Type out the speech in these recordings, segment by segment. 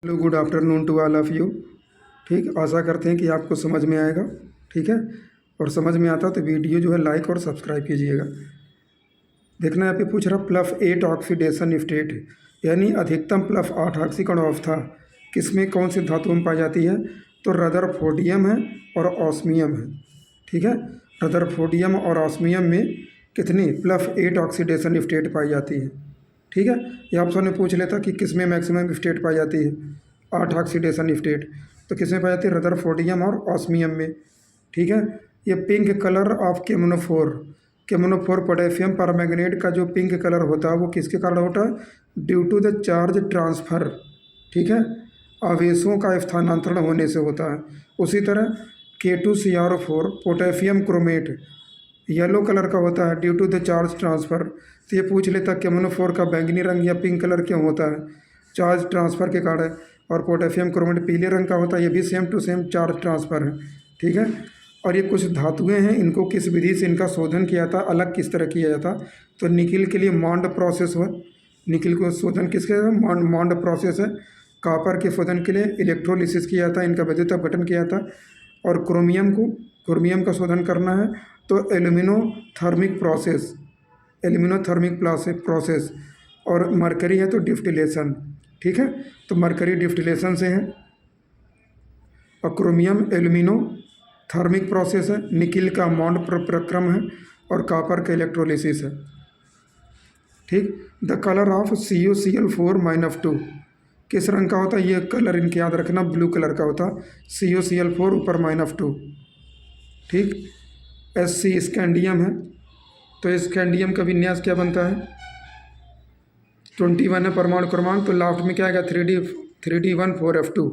Hello, good afternoon to all of you. ठीक, आशा करते हैं कि आपको समझ में आएगा। ठीक है, और समझ में आता तो वीडियो जो है लाइक और सब्सक्राइब कीजिएगा। देखना यहाँ पे पूछ रहा प्लफ 8 ऑक्सीडेशन स्टेट, यानी अधिकतम प्लफ 8 ऑक्सीकरण अवस्था किसमें कौन सी धातु में पाई जाती है। तो रदरफोर्डियम है और ऑस्मियम है। ठीक है, रदरफोर्डियम और ऑस्मियम में कितनी प्लफ 8 ऑक्सीडेशन स्टेट पाई जाती है। ठीक है, ये ऑप्शन में पूछ लेता कि किस में मैक्सिमम स्टेट पाई जाती है 8 ऑक्सीडेशन स्टेट, तो किस में पाई जाती है रदरफोर्डियम और ऑस्मियम में। ठीक है, ये pink colour of केमोनोफोर potassium permanganate का जो पिंक कलर होता है वो किसके कारण होता है, due to the charge transfer. ठीक है, आवेशों का स्थानांतरण होने से होता है। उसी तरह K2CrO4 potassium chromate yellow colour का होता है due to the charge transfer. तो ये पूछ लेता केमोनोफोर का बैंगनी रंग या पिंक कलर क्यों होता है, चार्ज ट्रांसफ़र के कारण। और पोटेशियम क्रोमेट पीले रंग का होता है, ये भी same to same charge transfer है। ठीक है, और ये कुछ धातुएं हैं, इनको किस विधि से इनका शोधन किया था, अलग किस तरह किया जाता। तो निकिल के लिए मॉन्ड प्रोसेस हुआ, निकिल को शोधन किसके मॉन्ड प्रोसेस है। कापर के शोधन के लिए इलेक्ट्रोलिसिस किया था, इनका विद्युत अपघटन किया था। और क्रोमियम का शोधन करना है तो एल्यूमिनोथर्मिक प्रोसेस। और मरकरी है तो डिस्टिलेशन। ठीक है, तो मरकरी डिस्टिलेशन से है और क्रोमियम एल्यूमिनोथर्मिक प्रोसेस है। निकिल का मॉन्ड प्रक्रम है और कापर का इलेक्ट्रोलिसिस है। ठीक, द कलर ऑफ CuCl4-2 किस रंग का होता है, ये कलर इनके याद रखना, ब्लू कलर का होता है। CuCl4 ऊपर -2। ठीक, Sc स्कैंडियम है, तो स्कैंडियम का विन्यास क्या बनता है, 21 है परमाणु क्रमांक। तो लास्ट में क्या आएगा 3D14F2।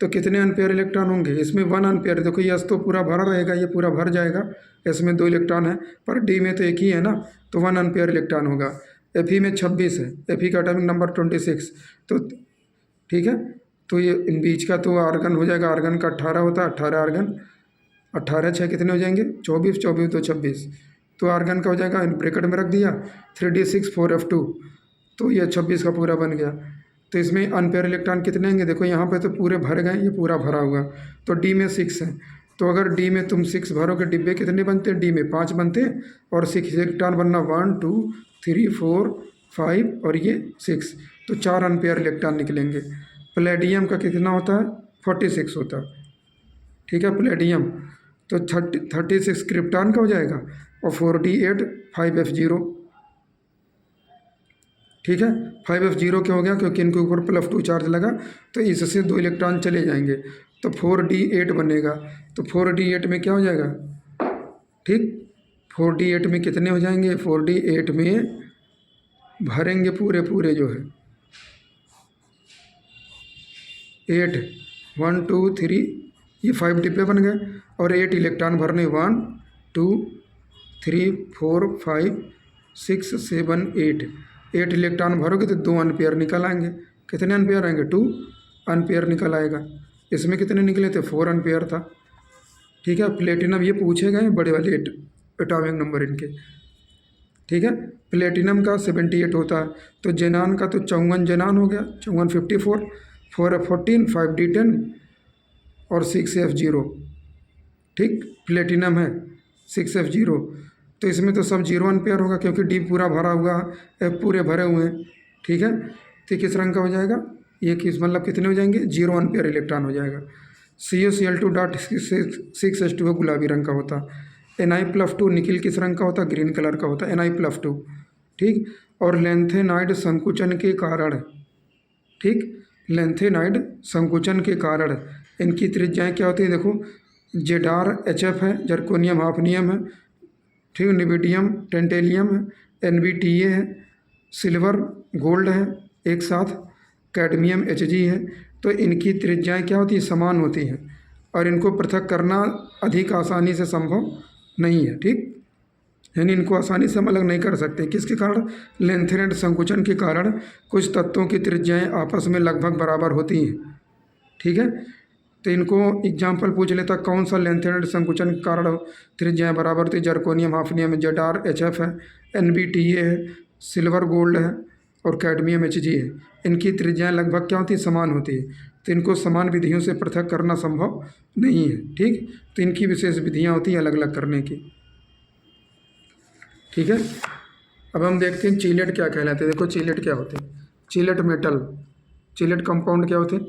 तो कितने अनपेयर इलेक्ट्रॉन होंगे इसमें, 1 अनपेयर। देखो ये S तो पूरा भरा रहेगा, ये पूरा भर जाएगा, इसमें 2 इलेक्ट्रॉन है, पर D में तो एक ही है ना, तो 1 अनपेयर इलेक्ट्रॉन होगा। Fe में 26 है, Fe का एटॉमिक नंबर 26। तो ठीक है, तो ये इन बीच का तो आर्गन हो जाएगा, आर्गन का 18 होता है, 18 आर्गन, 18 6 कितने हो जाएंगे 24, 24 तो 26। तो आर्गन का हो जाएगा, इन ब्रैकेट में रख दिया 3D6-4F2, तो ये 26 का पूरा बन गया। तो इसमें अनपेयर इलेक्ट्रॉन कितने होंगे, देखो यहाँ पे तो पूरे भर गए, ये पूरा भरा हुआ, तो डी में 6 है। तो अगर डी में तुम 6 भरोगे, डिब्बे कितने बनते हैं, डी में 5 बनते हैं, और 6 इलेक्ट्रॉन बनना 1 2 3 4 5 और ये 6, तो 4 अनपेयर इलेक्ट्रॉन निकलेंगे। प्लेडियम का कितना होता है, 46 होता है। ठीक है, प्लेडियम तो 36 क्रिप्टॉन का हो जाएगा, और 4D8 5F0। ठीक है, 5F0 क्या हो गया, क्योंकि इनके ऊपर +2 चार्ज लगा, तो इससे 2 इलेक्ट्रॉन चले जाएंगे, तो 4D8 बनेगा। तो 4D8 में क्या हो जाएगा, ठीक, 4D8 में कितने हो जाएंगे, 4D8 में भरेंगे पूरे पूरे जो है 8 1 2 3, ये 5 डिब्बे बन गए, और 8 इलेक्ट्रॉन भरने 1 2 3 4 5 6 7 8 इलेक्ट्रॉन भरोगे तो 2 अनपेयर निकल आएंगे। कितने अनपेयर आएंगे, 2 अनपेयर निकल आएगा। इसमें कितने निकले थे, 4 अनपेयर था। ठीक है, प्लेटिनम ये पूछे गए बड़े वाले एटॉमिक नंबर इनके। ठीक है, प्लेटिनम का 78 होता है। तो जेनान का तो 54 जेनान हो गया, 54 54, 4F14 5D10 और 6F0। ठीक, प्लेटिनम है 6F0। तो इसमें तो सब 0 अनपेयर होगा, क्योंकि डी पूरा भरा हुआ है, पूरे भरे हुए हैं। ठीक है, तो किस रंग का हो जाएगा, ये किस मतलब कितने हो जाएंगे, 0 अनपेयर इलेक्ट्रॉन हो जाएगा। CuCl2.6H2 गुलाबी रंग का होता है। Na+2 निकिल किस रंग का होता है, ग्रीन कलर का होता है, Na+2। ठीक, और लेंथेनाइड संकुचन के कारण, ठीक, लेंथेनाइड संकुचन के कारण इनकी त्रिज्याएँ क्या होती है, देखो ZrHF है, जर्कोनियम हाफनियम है, ठीक, निबिडियम टेंटेलियम है, NbTA है, सिल्वर गोल्ड है एक साथ, कैडमियम Hg है। तो इनकी त्रिज्याएँ क्या होती है, समान होती हैं, और इनको पृथक करना अधिक आसानी से संभव नहीं है। ठीक, यानी इनको आसानी से हम अलग नहीं कर सकते, किसके कारण, लेंथेनाइड संकुचन के कारण कुछ तत्वों की त्रिज्याएँ आपस में लगभग बराबर होती हैं। ठीक है, तो इनको एग्जाम्पल पूछ लेता, कौन सा लेंथेनाइड संकुचन के कारण त्रिज्याएँ बराबर थी, जर्कोनियम हाफनियम है, ZrHF है, NbTA है, सिल्वर गोल्ड है, और कैडमियम Hg है। इनकी त्रिज्याएं लगभग क्या होती है, समान होती है, तो इनको समान विधियों से पृथक करना संभव नहीं है। ठीक, तो इनकी विशेष विधियां होती हैं अलग अलग करने की। ठीक है, अब हम देखते हैं चीलेट क्या कहलाते हैं। देखो चीलेट क्या होते हैं, चीलेट मेटल, चीलेट कंपाउंड क्या होते हैं,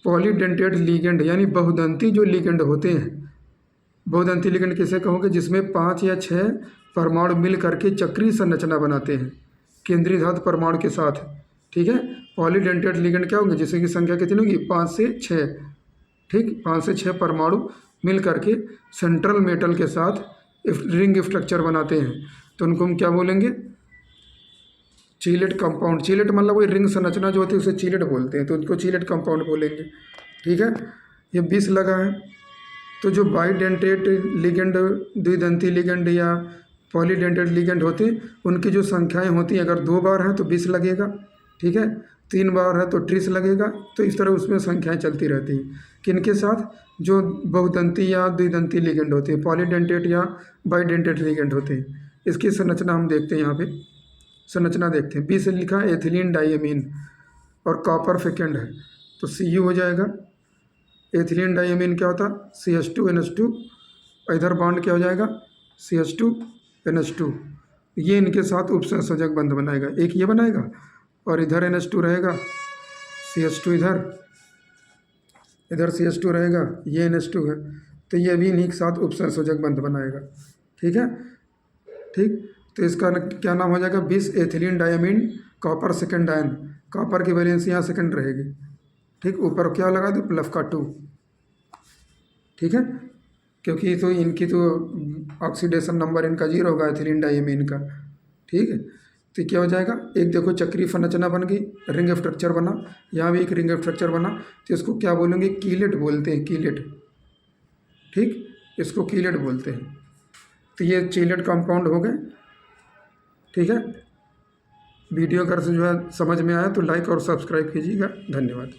पॉलीडेंटेट लिगेंड यानी बहुदंती जो लिगेंड होते हैं। बहुदंती लिगेंड किसे कहोगे, जिसमें 5 या 6 परमाणु मिल करके चक्रीय संरचना बनाते हैं केंद्रीय धातु परमाणु के साथ। ठीक है, पॉलीडेंटेट लिगेंड क्या होंगे, जिसकी संख्या कितनी होगी, 5 से 6। ठीक, 5 से 6 परमाणु मिल करके सेंट्रल मेटल के साथ रिंग स्ट्रक्चर बनाते हैं, तो उनको हम क्या बोलेंगे, चीलेट कंपाउंड। चीलेट मतलब वही रिंग संरचना जो होती है उसे चीलेट बोलते हैं, तो उनको चीलेट कंपाउंड बोलेंगे। ठीक है, ये 20 लगा है। तो जो बाइडेंटेट लिगेंड, द्विदंती लिगेंड या पॉलीडेंटेट लिगेंड होते हैं, उनकी जो संख्याएं होती हैं, अगर 2 बार हैं तो 20 लगेगा। ठीक है, 3 बार है तो 30 लगेगा। तो इस तरह उसमें संख्याएं चलती रहती हैं। किनके साथ, जो बहुदंती या द्विदंती लिगेंड होते हैं, पॉलीडेंटेट या बाइडेंटेट लिगेंड होते हैं। इसकी संरचना हम देखते हैं, यहाँ पे संरचना देखते हैं। 20 लिखा है एथिलीन डाइएमीन और कॉपर फिकेंड है, तो Cu हो जाएगा। एथिलीन डाइएमीन क्या होता है, CH2NH2, इधर बॉन्ड क्या हो जाएगा, CH2NH2। ये इनके साथ उपसंयोजक बंध बनाएगा, एक ये बनाएगा और इधर NH2 रहेगा, CH2 इधर CH2 रहेगा, ये NH2 है, तो ये भी इन्हीं के साथ उपसंयोजक बंध बनाएगा। ठीक है, ठीक, तो इसका क्या नाम हो जाएगा, 20 ethylene diamine copper second ion. Copper की वैलेंसी यहाँ सेकेंड रहेगी। ठीक, ऊपर क्या लगा दो, प्लस का 2। ठीक है, क्योंकि तो इनकी तो ऑक्सीडेशन नंबर इनका 0 होगा एथिलीन डाइएमीन का। ठीक है, तो क्या हो जाएगा, एक देखो चक्रीय संरचना बन गई, रिंग स्ट्रक्चर बना, यहाँ भी एक रिंग स्ट्रक्चर बना, तो इसको क्या बोलेंगे, कीलेट बोलते हैं, कीलेट। ठीक, इसको कीलेट बोलते हैं। तो ये चीलेट कंपाउंड हो गए। ठीक है, वीडियो अगर जो है समझ में आया तो लाइक और सब्सक्राइब कीजिएगा। धन्यवाद।